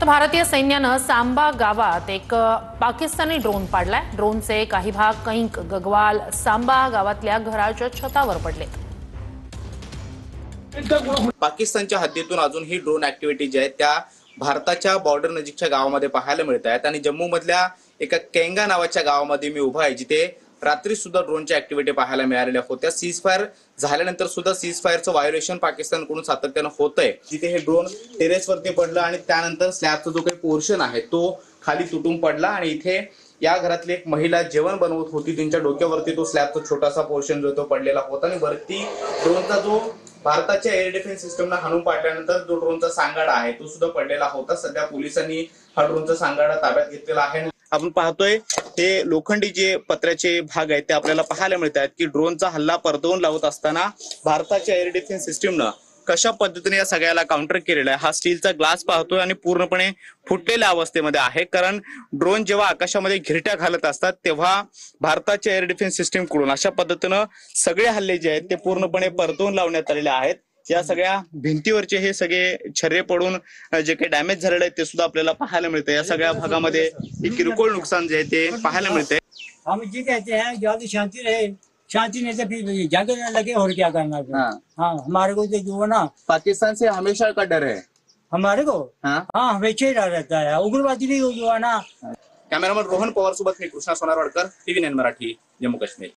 तर भारतीय सैन्यानं सांबा गावात एक पाकिस्तानी ड्रोन पाडलाय। ड्रोनचे काही भाग कैंक, गगवाल, सांबा गावातल्या घराच्या छतावर पडलेत। पाकिस्तानच्या हद्दीतून अजून ही ड्रोन ऍक्टिव्हिटी जी आहे त्या भारताच्या बॉर्डर नजीकच्या गावामध्ये पाहायला मिळत आहेत। आणि जम्मू मधल्या एका केंगा नावाच्या गावामध्ये मी उभा आहे, जिथे रात्री सुद्धा ड्रोनच्या ऍक्टिव्हिटी पाहायला मिळालेल्या होत्या। सीज फायर झाल्यानंतर सुद्धा सीज फायरचं व्हायोलेशन पाकिस्तानकडून सातत्यानं होतंय, जिथे हे ड्रोन टेरेसवरती पडलं आणि त्यानंतर स्लॅबचा जो काही पोर्शन आहे तो खाली तुटून पडला। आणि इथे या घरातली एक महिला जेवण बनवत होती, त्यांच्या डोक्यावरती तो स्लॅबचा छोटासा पोर्शन जो तो पडलेला होता। आणि वरती ड्रोनचा जो भारताच्या एअर डिफेन्स सिस्टमला हाणून पाडल्यानंतर जो ड्रोनचा सांगाडा आहे तो सुद्धा पडलेला होता। सध्या पोलिसांनी हा ड्रोनचा सांगाडा ताब्यात घेतलेला आहे। आपण पाहतोय हे लोखंडी जे पत्र्याचे भाग आहेत ते आपल्याला पाहायला मिळत आहेत की ड्रोनचा हल्ला परतवून लावत असताना भारताच्या एअर डिफेन्स सिस्टमनं कशा पद्धतीने या सगळ्याला काउंटर केलेला आहे। हा स्टीलचा ग्लास पाहतोय आणि पूर्णपणे फुटलेल्या अवस्थेमध्ये आहे, कारण ड्रोन जेव्हा आकाशामध्ये घिरट्या घालत असतात तेव्हा भारताच्या एअर डिफेन्स सिस्टम कडून अशा पद्धतीनं सगळे हल्ले जे आहेत ते पूर्णपणे परतवून लावण्यात आलेले आहेत। या सगळ्या भिंतीवरचे हे सगळे छर्रे पडून जे काही डॅमेज झालेले आहेत ते सुद्धा आपल्याला पाहायला मिळतं। या सगळ्या भागामध्ये किरकोळ नुकसान जे आहे ते पाहायला मिळते। हम जी कहते हैं ज्यादा शांति रहे, शांति नहीं तो फिर झगड़ने लगे और क्या करना फिर। हाँ हमारे को जो है ना, पाकिस्तान से हमेशा का डर है हमारे को हाँ हमेशा ही डर रहता है। उग्रवादी नहीं जो है ना। कॅमेरामन रोहन पवार सोबत मी कृष्णा सोनारवाडकर, TV9 मराठी, जम्मू काश्मीर।